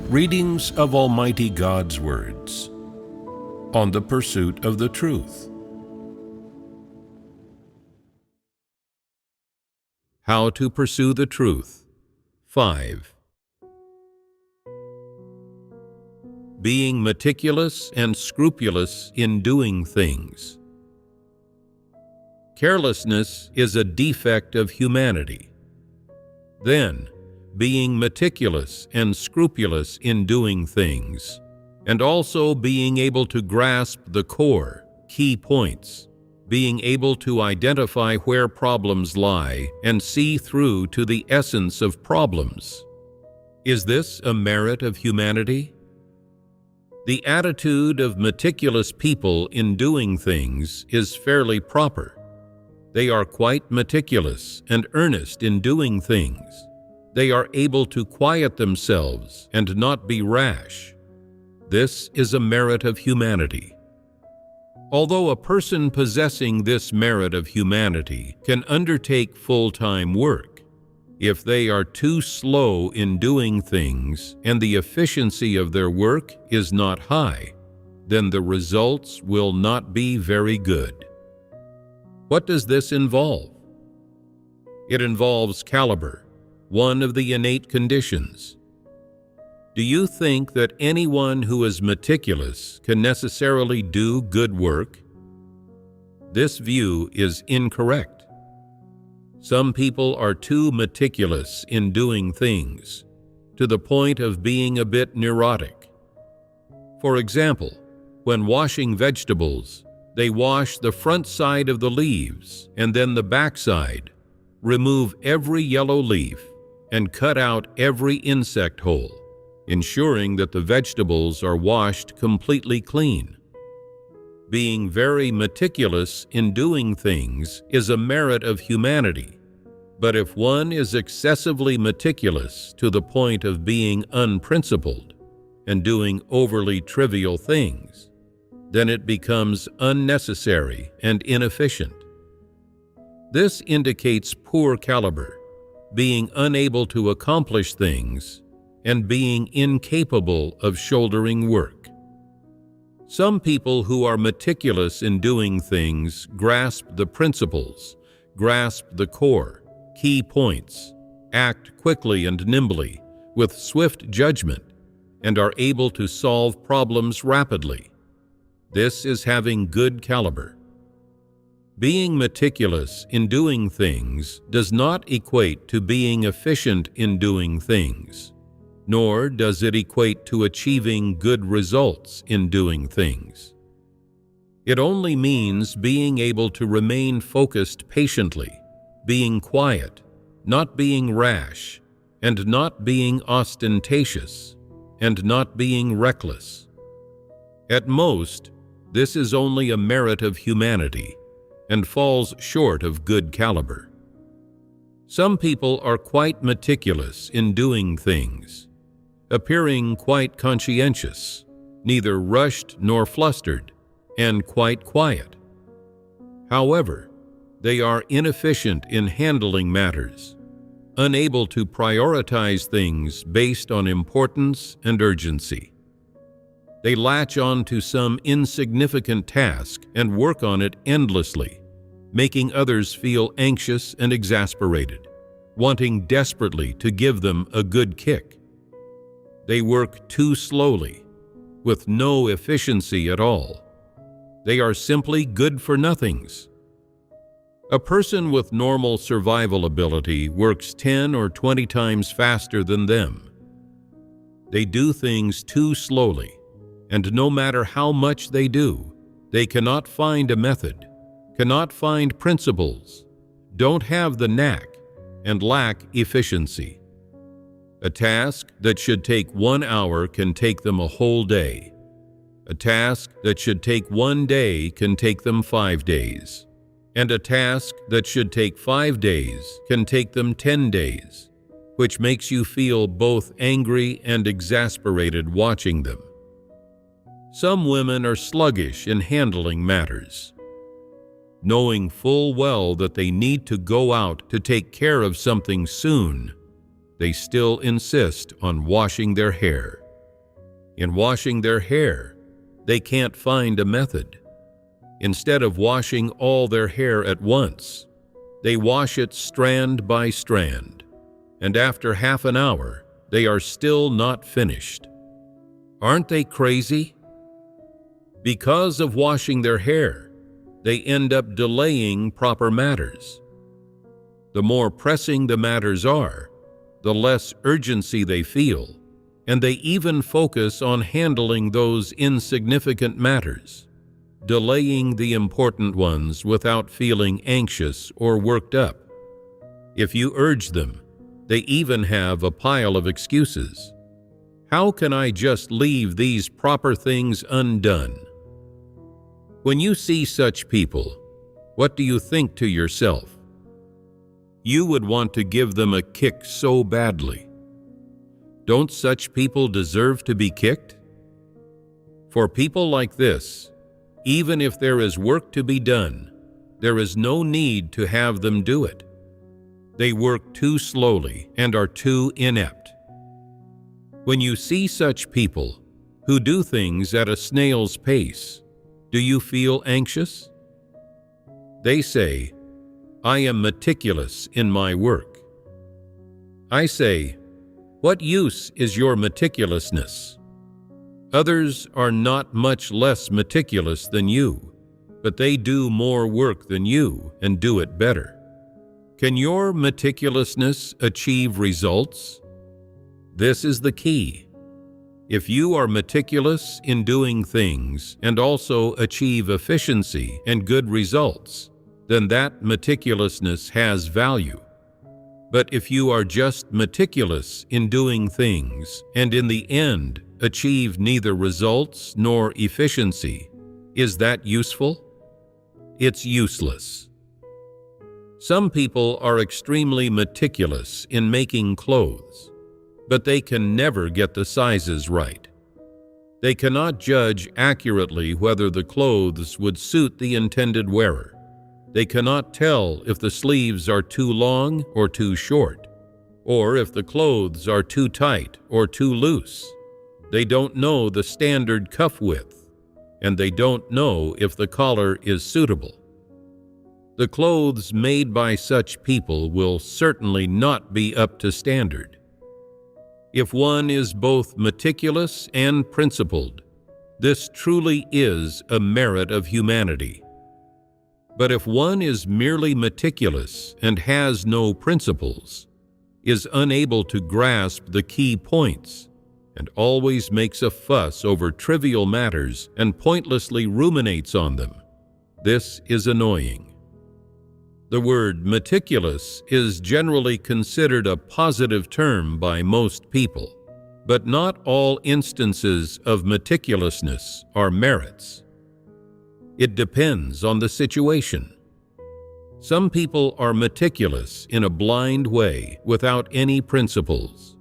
Readings of Almighty God's words on the pursuit of the truth. How to pursue the truth. 5. Being meticulous and scrupulous in doing things. Carelessness is a defect of humanity. Then, being meticulous and scrupulous in doing things, and also being able to grasp the core, key points, being able to identify where problems lie and see through to the essence of problems. Is this a merit of humanity? The attitude of meticulous people in doing things is fairly proper. They are quite meticulous and earnest in doing things. They are able to quiet themselves and not be rash. This is a merit of humanity. Although a person possessing this merit of humanity can undertake full-time work, if they are too slow in doing things and the efficiency of their work is not high, then the results will not be very good. What does this involve? It involves caliber, one of the innate conditions. Do you think that anyone who is meticulous can necessarily do good work? This view is incorrect. Some people are too meticulous in doing things, to the point of being a bit neurotic. For example, when washing vegetables, they wash the front side of the leaves and then the back side, remove every yellow leaf, and cut out every insect hole, ensuring that the vegetables are washed completely clean. Being very meticulous in doing things is a merit of humanity, but if one is excessively meticulous to the point of being unprincipled and doing overly trivial things, then it becomes unnecessary and inefficient. This indicates poor caliber, being unable to accomplish things, and being incapable of shouldering work. Some people who are meticulous in doing things grasp the principles, grasp the core, key points, act quickly and nimbly, with swift judgment, and are able to solve problems rapidly. This is having good caliber. Being meticulous in doing things does not equate to being efficient in doing things, nor does it equate to achieving good results in doing things. It only means being able to remain focused patiently, being quiet, not being rash, and not being ostentatious, and not being reckless. At most, this is only a merit of humanity, and falls short of good caliber. Some people are quite meticulous in doing things, appearing quite conscientious, neither rushed nor flustered, and quite quiet. However, they are inefficient in handling matters, unable to prioritize things based on importance and urgency. They latch on to some insignificant task and work on it endlessly, making others feel anxious and exasperated, wanting desperately to give them a good kick. They work too slowly, with no efficiency at all. They are simply good-for-nothings. A person with normal survival ability works 10 or 20 times faster than them. They do things too slowly, and no matter how much they do, they cannot find a method, cannot find principles, don't have the knack, and lack efficiency. A task that should take 1 hour can take them a whole day. A task that should take 1 day can take them 5 days. And a task that should take 5 days can take them 10 days, which makes you feel both angry and exasperated watching them. Some women are sluggish in handling matters. Knowing full well that they need to go out to take care of something soon, they still insist on washing their hair, In washing their hair, they can't find a method. Instead of washing all their hair at once, they wash it strand by strand, and after half an hour, they are still not finished. Aren't they crazy? Because of washing their hair, they end up delaying proper matters. The more pressing the matters are, the less urgency they feel, and they even focus on handling those insignificant matters, delaying the important ones without feeling anxious or worked up. If you urge them, they even have a pile of excuses. How can I just leave these proper things undone? When you see such people, what do you think to yourself? You would want to give them a kick so badly. Don't such people deserve to be kicked? For people like this, even if there is work to be done, there is no need to have them do it. They work too slowly and are too inept. When you see such people who do things at a snail's pace, do you feel anxious? They say, "I am meticulous in my work." I say, what use is your meticulousness? Others are not much less meticulous than you, but they do more work than you and do it better. Can your meticulousness achieve results? This is the key. If you are meticulous in doing things and also achieve efficiency and good results, then that meticulousness has value. But if you are just meticulous in doing things and in the end achieve neither results nor efficiency, is that useful? It's useless. Some people are extremely meticulous in making clothes, but they can never get the sizes right. They cannot judge accurately whether the clothes would suit the intended wearer. They cannot tell if the sleeves are too long or too short, or if the clothes are too tight or too loose. They don't know the standard cuff width, and they don't know if the collar is suitable. The clothes made by such people will certainly not be up to standard. If one is both meticulous and principled, this truly is a merit of humanity. But if one is merely meticulous and has no principles, is unable to grasp the key points, and always makes a fuss over trivial matters and pointlessly ruminates on them, this is annoying. The word meticulous is generally considered a positive term by most people, but not all instances of meticulousness are merits. It depends on the situation. Some people are meticulous in a blind way without any principles.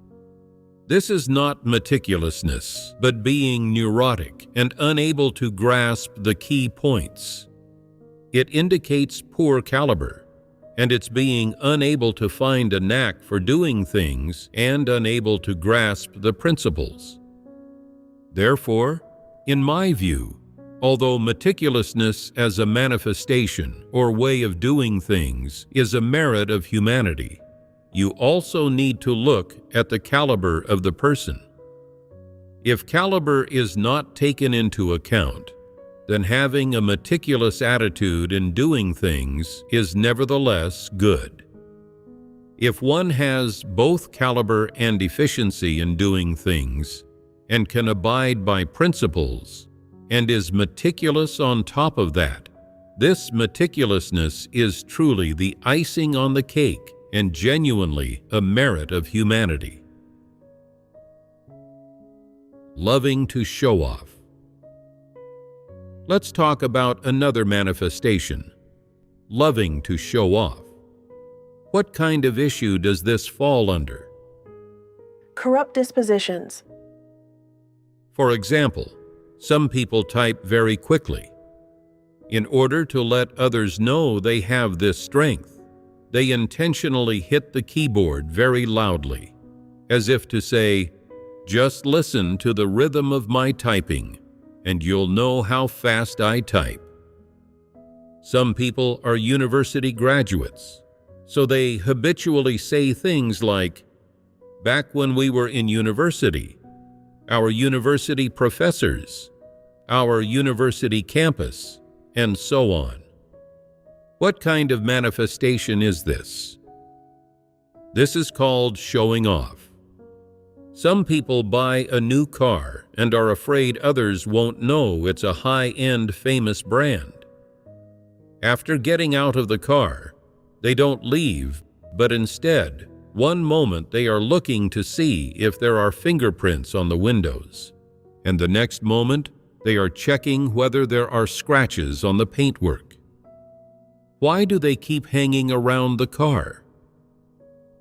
This is not meticulousness, but being neurotic and unable to grasp the key points. It indicates poor caliber, and it's being unable to find a knack for doing things and unable to grasp the principles. Therefore, in my view, although meticulousness as a manifestation or way of doing things is a merit of humanity, you also need to look at the caliber of the person. If caliber is not taken into account, then having a meticulous attitude in doing things is nevertheless good. If one has both caliber and efficiency in doing things, and can abide by principles, and is meticulous on top of that, this meticulousness is truly the icing on the cake and genuinely a merit of humanity. Loving to show off. Let's talk about another manifestation, loving to show off. What kind of issue does this fall under? Corrupt dispositions. For example, some people type very quickly. In order to let others know they have this strength, they intentionally hit the keyboard very loudly, as if to say, Just listen to the rhythm of my typing, and you'll know how fast I type. Some people are university graduates, so they habitually say things like, "Back when we were in university," "our university professors," "our university campus," and so on. What kind of manifestation is this? This is called showing off. Some people buy a new car and are afraid others won't know it's a high-end famous brand. After getting out of the car, they don't leave, but instead, one moment they are looking to see if there are fingerprints on the windows, and the next moment they are checking whether there are scratches on the paintwork. Why do they keep hanging around the car?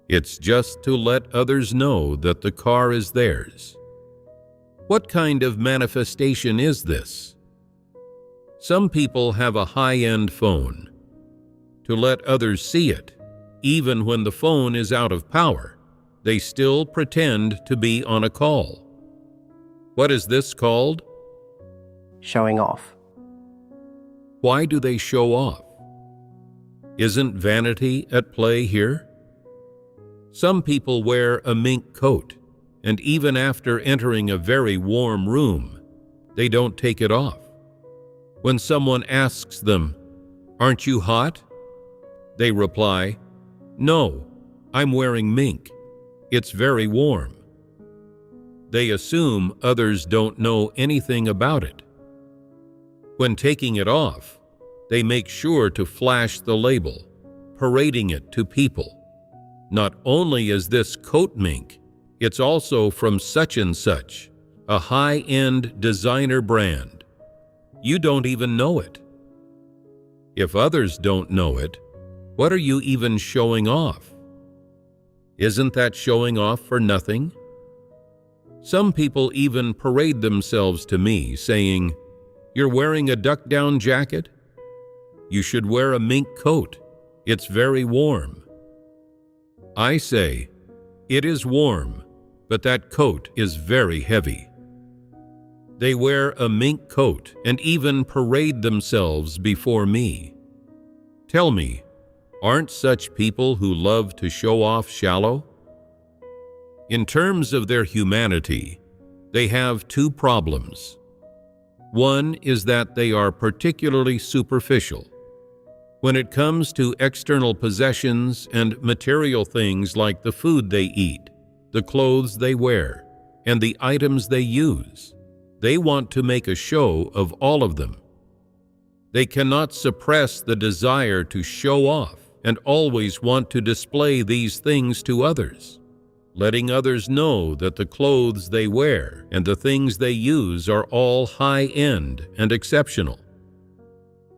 It's just to let others know that the car is theirs. What kind of manifestation is this? Some people have a high-end phone. To let others see it, even when the phone is out of power, they still pretend to be on a call. What is this called? Showing off. Why do they show off? Isn't vanity at play here? Some people wear a mink coat, and even after entering a very warm room, they don't take it off. When someone asks them, "Aren't you hot?" they reply, "No, I'm wearing mink. It's very warm." They assume others don't know anything about it. When taking it off, they make sure to flash the label, parading it to people. Not only is this coat mink, it's also from such and such, a high-end designer brand. You don't even know it. If others don't know it, what are you even showing off? Isn't that showing off for nothing? Some people even parade themselves to me, saying, "You're wearing a duck-down jacket? You should wear a mink coat. It's very warm." I say, "It is warm, but that coat is very heavy." They wear a mink coat and even parade themselves before me. Tell me, aren't such people who love to show off shallow? In terms of their humanity, they have two problems. One is that they are particularly superficial. When it comes to external possessions and material things like the food they eat, the clothes they wear, and the items they use, they want to make a show of all of them. They cannot suppress the desire to show off and always want to display these things to others, letting others know that the clothes they wear and the things they use are all high-end and exceptional.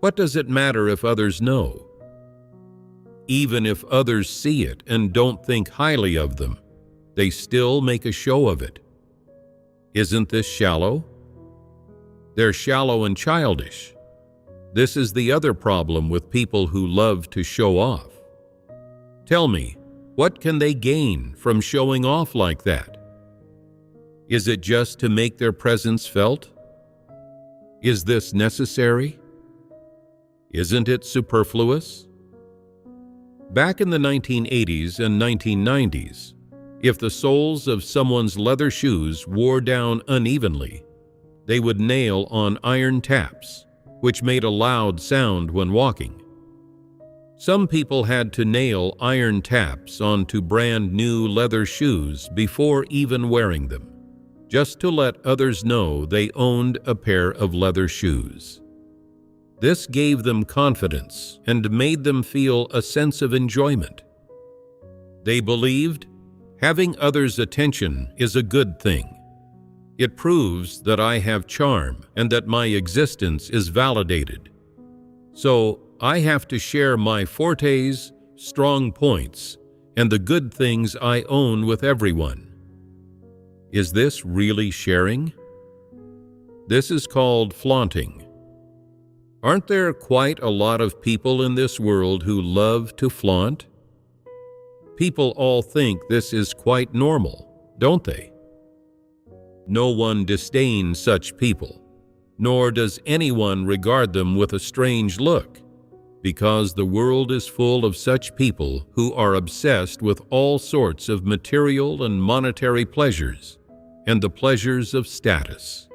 What does it matter if others know? Even if others see it and don't think highly of them, they still make a show of it. Isn't this shallow? They're shallow and childish. This is the other problem with people who love to show off. Tell me, what can they gain from showing off like that? Is it just to make their presence felt? Is this necessary? Isn't it superfluous? Back in the 1980s and 1990s, if the soles of someone's leather shoes wore down unevenly, they would nail on iron taps, which made a loud sound when walking. Some people had to nail iron taps onto brand new leather shoes before even wearing them, just to let others know they owned a pair of leather shoes. This gave them confidence and made them feel a sense of enjoyment. They believed having others' attention is a good thing. It proves that I have charm and that my existence is validated. So I have to share my fortes, strong points, and the good things I own with everyone. Is this really sharing? This is called flaunting. Aren't there quite a lot of people in this world who love to flaunt? People all think this is quite normal, don't they? No one disdains such people, nor does anyone regard them with a strange look, because the world is full of such people who are obsessed with all sorts of material and monetary pleasures and the pleasures of status.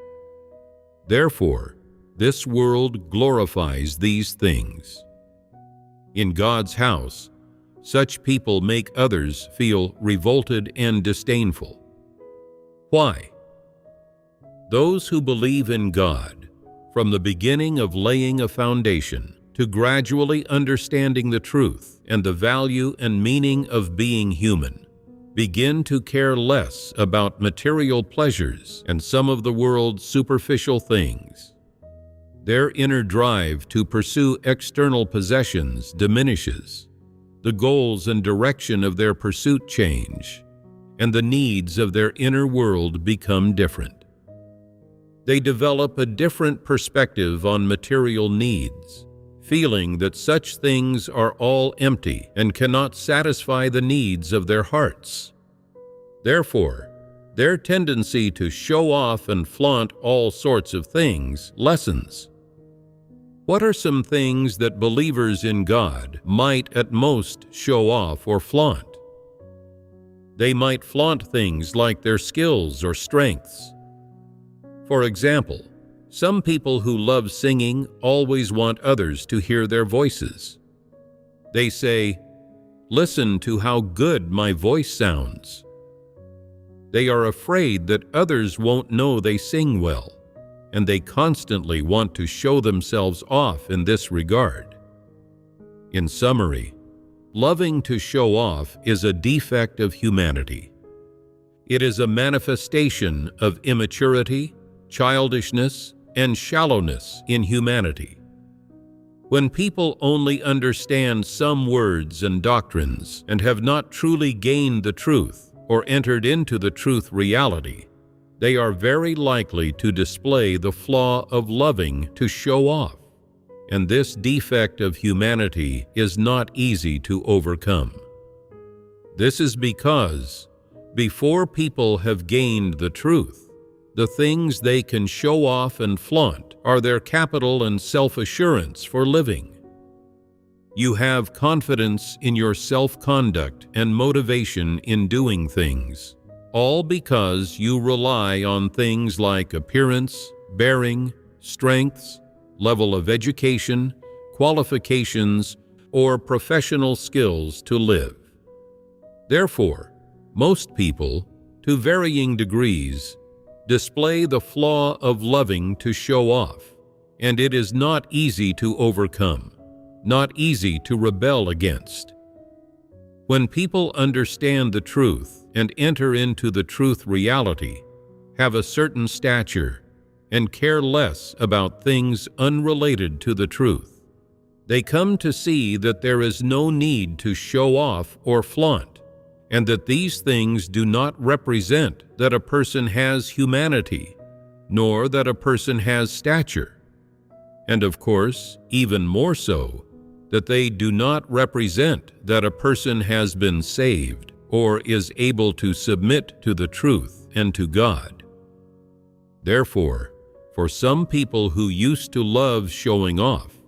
Therefore, this world glorifies these things. In God's house, such people make others feel revolted and disdainful. Why? Those who believe in God, from the beginning of laying a foundation to gradually understanding the truth and the value and meaning of being human, begin to care less about material pleasures and some of the world's superficial things. Their inner drive to pursue external possessions diminishes, the goals and direction of their pursuit change, and the needs of their inner world become different. They develop a different perspective on material needs, feeling that such things are all empty and cannot satisfy the needs of their hearts. Therefore, their tendency to show off and flaunt all sorts of things lessens. What are some things that believers in God might at most show off or flaunt? They might flaunt things like their skills or strengths. For example, some people who love singing always want others to hear their voices. They say, "Listen to how good my voice sounds." They are afraid that others won't know they sing well, and they constantly want to show themselves off in this regard. In summary, loving to show off is a defect of humanity. It is a manifestation of immaturity, childishness, and shallowness in humanity. When people only understand some words and doctrines and have not truly gained the truth or entered into the truth reality, they are very likely to display the flaw of loving to show off, and this defect of humanity is not easy to overcome. This is because, before people have gained the truth, the things they can show off and flaunt are their capital and self-assurance for living. You have confidence in your self-conduct and motivation in doing things, all because you rely on things like appearance, bearing, strengths, level of education, qualifications, or professional skills to live. Therefore, most people, to varying degrees, display the flaw of loving to show off, and it is not easy to overcome, not easy to rebel against. When people understand the truth and enter into the truth reality, have a certain stature, and care less about things unrelated to the truth, they come to see that there is no need to show off or flaunt, and that these things do not represent that a person has humanity, nor that a person has stature. And of course, even more so, that they do not represent that a person has been saved or is able to submit to the truth and to God. Therefore, for some people who used to love showing off,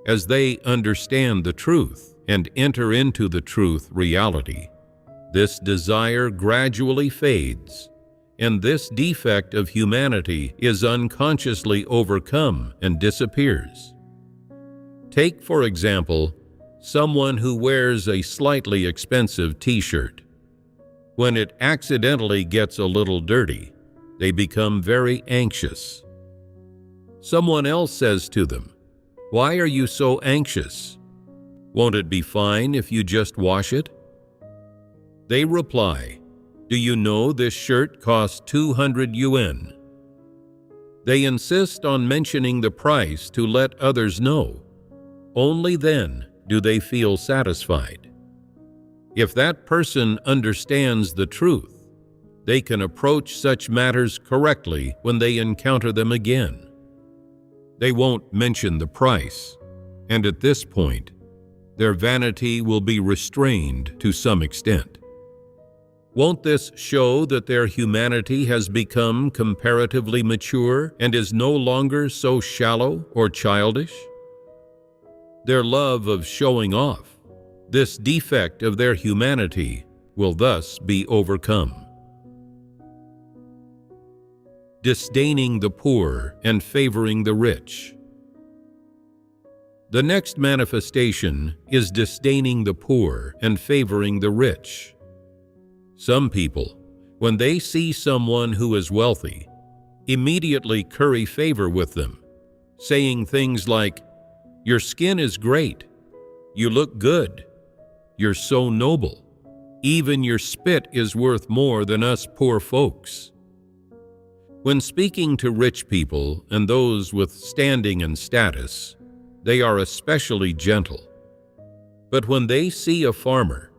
as they understand the truth and enter into the truth reality, this desire gradually fades, and this defect of humanity is unconsciously overcome and disappears. Take, for example, someone who wears a slightly expensive t-shirt. When it accidentally gets a little dirty, they become very anxious. Someone else says to them, "Why are you so anxious? Won't it be fine if you just wash it?" They reply, "Do you know this shirt costs 200 yuan? They insist on mentioning the price to let others know. Only then do they feel satisfied. If that person understands the truth, they can approach such matters correctly when they encounter them again. They won't mention the price, and at this point, their vanity will be restrained to some extent. Won't this show that their humanity has become comparatively mature and is no longer so shallow or childish? Their love of showing off, this defect of their humanity, will thus be overcome. Disdaining the poor and favoring the rich. The next manifestation is disdaining the poor and favoring the rich. Some people, when they see someone who is wealthy, immediately curry favor with them, saying things like, "Your skin is great. You look good. You're so noble. Even your spit is worth more than us poor folks." When speaking to rich people and those with standing and status, they are especially gentle. But when they see a farmer,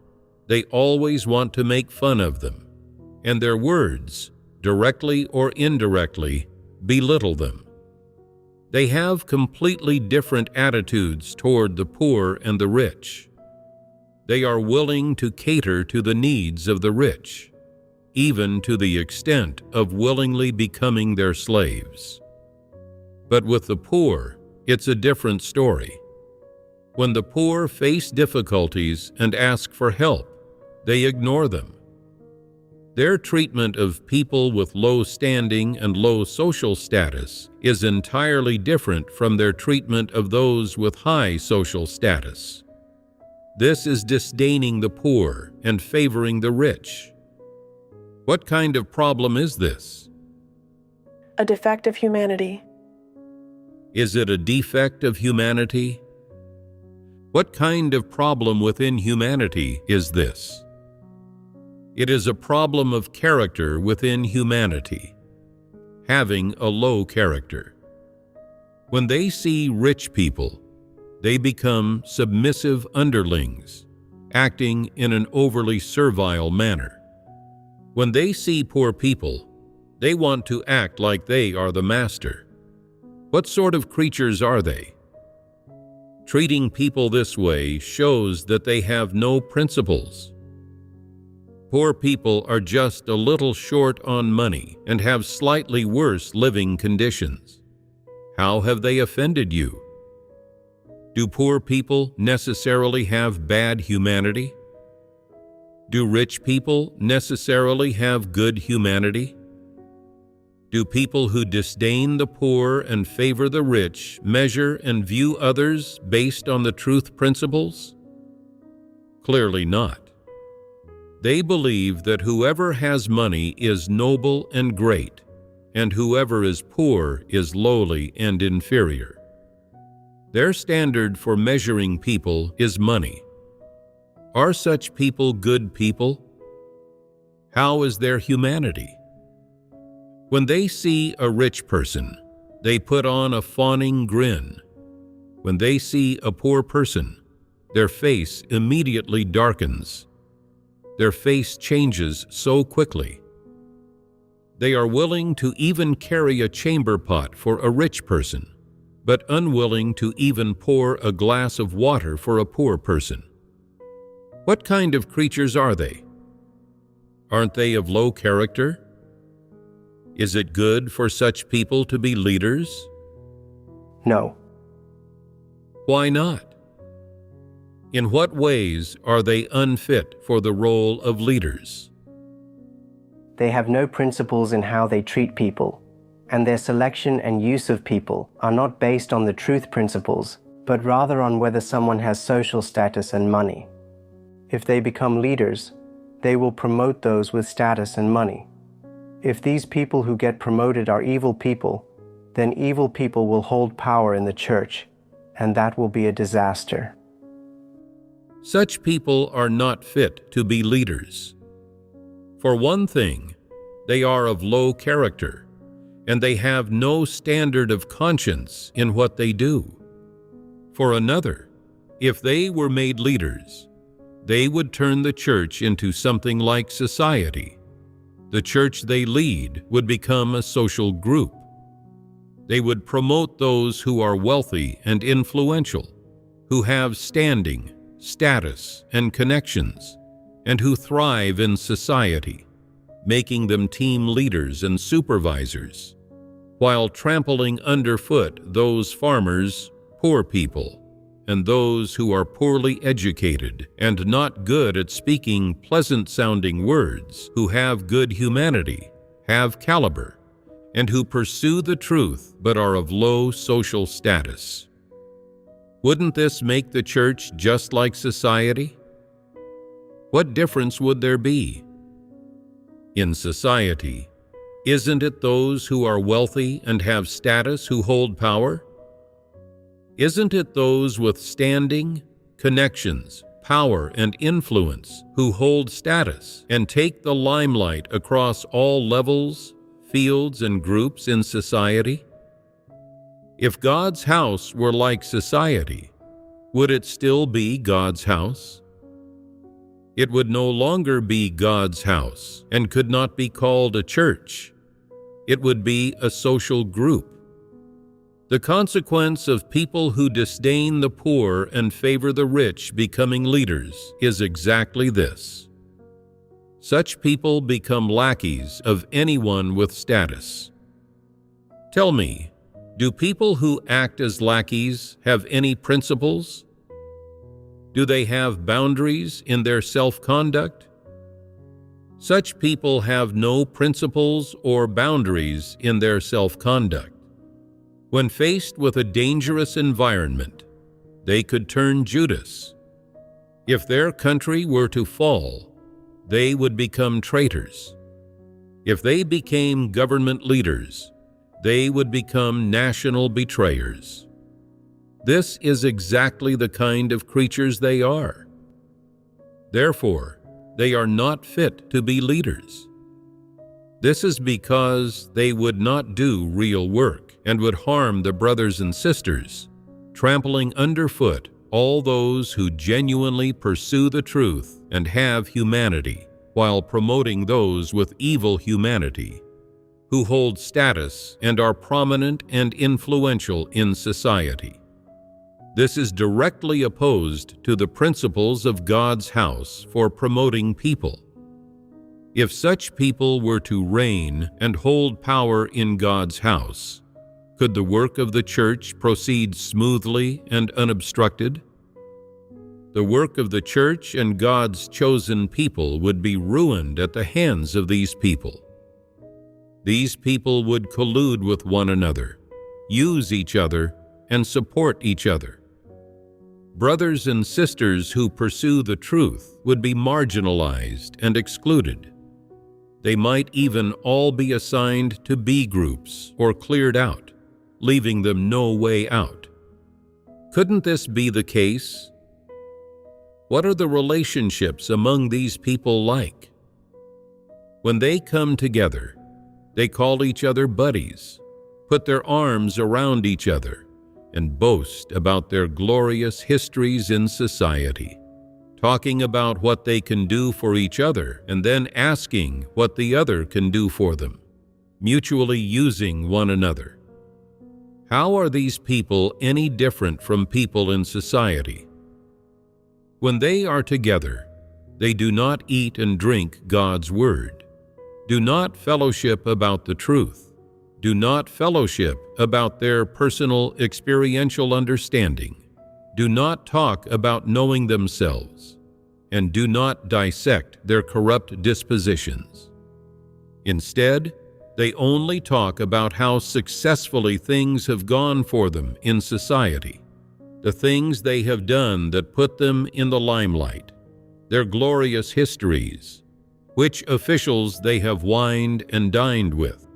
they always want to make fun of them, and their words, directly or indirectly, belittle them. They have completely different attitudes toward the poor and the rich. They are willing to cater to the needs of the rich, even to the extent of willingly becoming their slaves. But with the poor, it's a different story. When the poor face difficulties and ask for help, they ignore them. Their treatment of people with low standing and low social status is entirely different from their treatment of those with high social status. This is disdaining the poor and favoring the rich. What kind of problem is this? A defect of humanity. Is it a defect of humanity? What kind of problem within humanity is this? It is a problem of character within humanity, having a low character. When they see rich people, they become submissive underlings, acting in an overly servile manner. When they see poor people, they want to act like they are the master. What sort of creatures are they? Treating people this way shows that they have no principles. Poor people are just a little short on money and have slightly worse living conditions. How have they offended you? Do poor people necessarily have bad humanity? Do rich people necessarily have good humanity? Do people who disdain the poor and favor the rich measure and view others based on the truth principles? Clearly not. They believe that whoever has money is noble and great, and whoever is poor is lowly and inferior. Their standard for measuring people is money. Are such people good people? How is their humanity? When they see a rich person, they put on a fawning grin. When they see a poor person, their face immediately darkens. Their face changes so quickly. They are willing to even carry a chamber pot for a rich person, but unwilling to even pour a glass of water for a poor person. What kind of creatures are they? Aren't they of low character? Is it good for such people to be leaders? No. Why not? In what ways are they unfit for the role of leaders? They have no principles in how they treat people, and their selection and use of people are not based on the truth principles, but rather on whether someone has social status and money. If they become leaders, they will promote those with status and money. If these people who get promoted are evil people, then evil people will hold power in the church, and that will be a disaster. Such people are not fit to be leaders. For one thing, they are of low character, and they have no standard of conscience in what they do. For another, if they were made leaders, they would turn the church into something like society. The church they lead would become a social group. They would promote those who are wealthy and influential, who have standing, status, and connections, and who thrive in society, making them team leaders and supervisors, while trampling underfoot those farmers, poor people, and those who are poorly educated and not good at speaking pleasant-sounding words, who have good humanity, have caliber, and who pursue the truth but are of low social status. Wouldn't this make the church just like society? What difference would there be? In society, isn't it those who are wealthy and have status who hold power? Isn't it those with standing, connections, power, and influence who hold status and take the limelight across all levels, fields, and groups in society? If God's house were like society, would it still be God's house? It would no longer be God's house and could not be called a church. It would be a social group. The consequence of people who disdain the poor and favor the rich becoming leaders is exactly this. Such people become lackeys of anyone with status. Tell me, do people who act as lackeys have any principles? Do they have boundaries in their self-conduct? Such people have no principles or boundaries in their self-conduct. When faced with a dangerous environment, they could turn Judas. If their country were to fall, they would become traitors. If they became government leaders, they would become national betrayers. This is exactly the kind of creatures they are. Therefore, they are not fit to be leaders. This is because they would not do real work and would harm the brothers and sisters, trampling underfoot all those who genuinely pursue the truth and have humanity, while promoting those with evil humanity, who hold status and are prominent and influential in society. This is directly opposed to the principles of God's house for promoting people. If such people were to reign and hold power in God's house, could the work of the church proceed smoothly and unobstructed? The work of the church and God's chosen people would be ruined at the hands of these people. These people would collude with one another, use each other, and support each other. Brothers and sisters who pursue the truth would be marginalized and excluded. They might even all be assigned to B groups or cleared out, leaving them no way out. Couldn't this be the case? What are the relationships among these people like? When they come together, they call each other buddies, put their arms around each other, and boast about their glorious histories in society, talking about what they can do for each other and then asking what the other can do for them, mutually using one another. How are these people any different from people in society? When they are together, they do not eat and drink God's word, do not fellowship about the truth, do not fellowship about their personal experiential understanding, do not talk about knowing themselves, and do not dissect their corrupt dispositions. Instead, they only talk about how successfully things have gone for them in society, the things they have done that put them in the limelight, their glorious histories, which officials they have wined and dined with,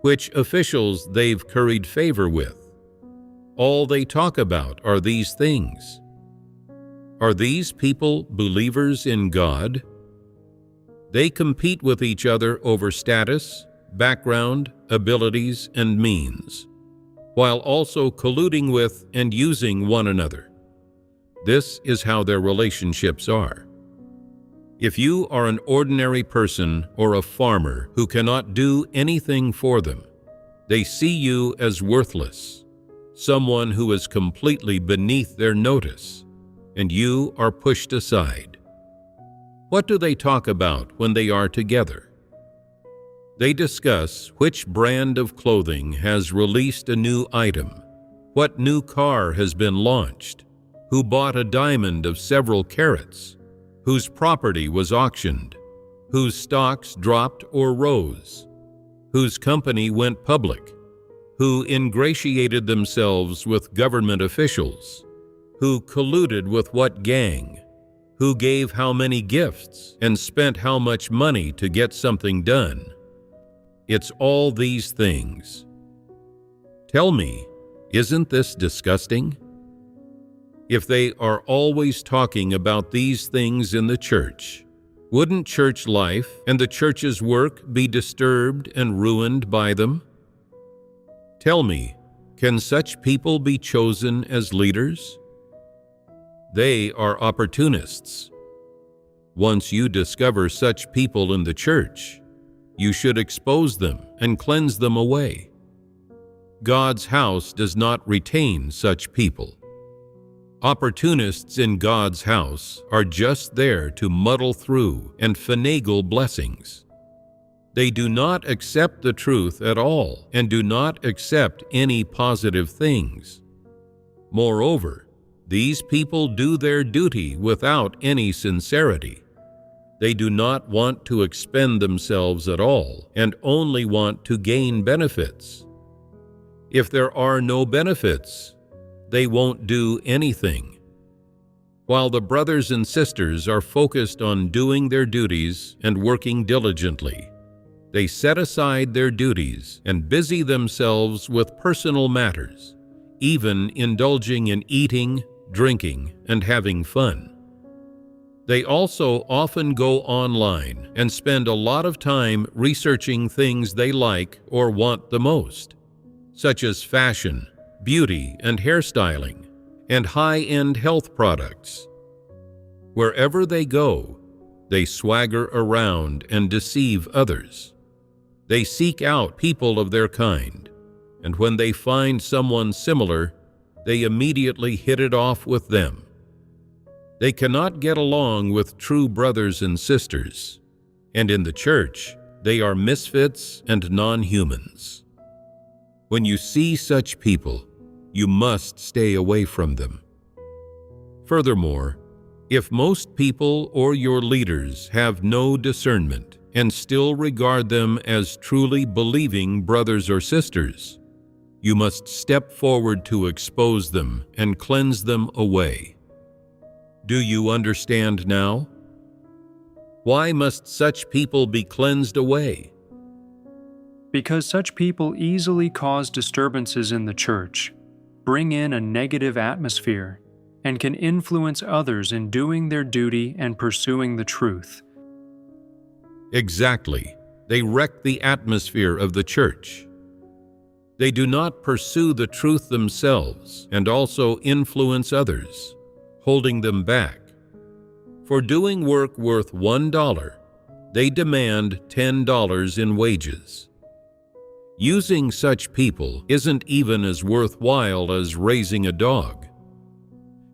which officials they've curried favor with. All they talk about are these things. Are these people believers in God? They compete with each other over status, background, abilities, and means, while also colluding with and using one another. This is how their relationships are. If you are an ordinary person or a farmer who cannot do anything for them, they see you as worthless, someone who is completely beneath their notice, and you are pushed aside. What do they talk about when they are together? They discuss which brand of clothing has released a new item, what new car has been launched, who bought a diamond of several carats, whose property was auctioned, whose stocks dropped or rose, whose company went public, who ingratiated themselves with government officials, who colluded with what gang, who gave how many gifts and spent how much money to get something done. It's all these things. Tell me, isn't this disgusting? If they are always talking about these things in the church, wouldn't church life and the church's work be disturbed and ruined by them? Tell me, can such people be chosen as leaders? They are opportunists. Once you discover such people in the church, you should expose them and cleanse them away. God's house does not retain such people. Opportunists in God's house are just there to muddle through and finagle blessings. They do not accept the truth at all and do not accept any positive things. Moreover, these people do their duty without any sincerity. They do not want to expend themselves at all and only want to gain benefits. If there are no benefits, they won't do anything. While the brothers and sisters are focused on doing their duties and working diligently, they set aside their duties and busy themselves with personal matters, even indulging in eating, drinking, and having fun. They also often go online and spend a lot of time researching things they like or want the most, such as fashion, beauty and hairstyling, and high-end health products. Wherever they go, they swagger around and deceive others. They seek out people of their kind, and when they find someone similar, they immediately hit it off with them. They cannot get along with true brothers and sisters, and in the church, they are misfits and non-humans. When you see such people, you must stay away from them. Furthermore, if most people or your leaders have no discernment and still regard them as truly believing brothers or sisters, you must step forward to expose them and cleanse them away. Do you understand now? Why must such people be cleansed away? Because such people easily cause disturbances in the church, bring in a negative atmosphere, and can influence others in doing their duty and pursuing the truth. Exactly. They wreck the atmosphere of the church. They do not pursue the truth themselves and also influence others, holding them back. For doing work worth $1, they demand $10 in wages. Using such people isn't even as worthwhile as raising a dog.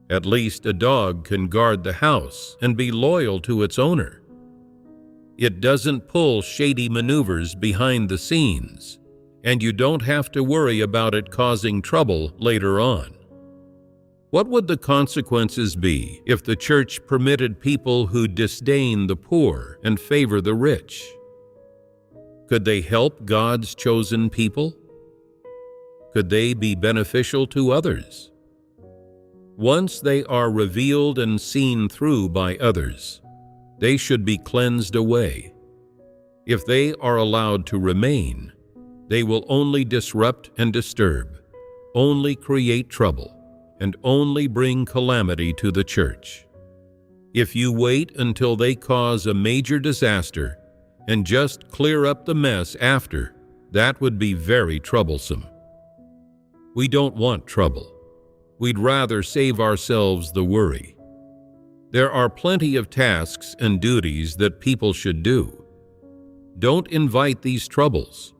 At least a dog can guard the house and be loyal to its owner. It doesn't pull shady maneuvers behind the scenes, and you don't have to worry about it causing trouble later on. What would the consequences be if the church permitted people who disdain the poor and favor the rich? Could they help God's chosen people? Could they be beneficial to others? Once they are revealed and seen through by others, they should be cleansed away. If they are allowed to remain, they will only disrupt and disturb, only create trouble, and only bring calamity to the church. If you wait until they cause a major disaster and just clear up the mess after, that would be very troublesome. We don't want trouble. We'd rather save ourselves the worry. There are plenty of tasks and duties that people should do. Don't invite these troubles.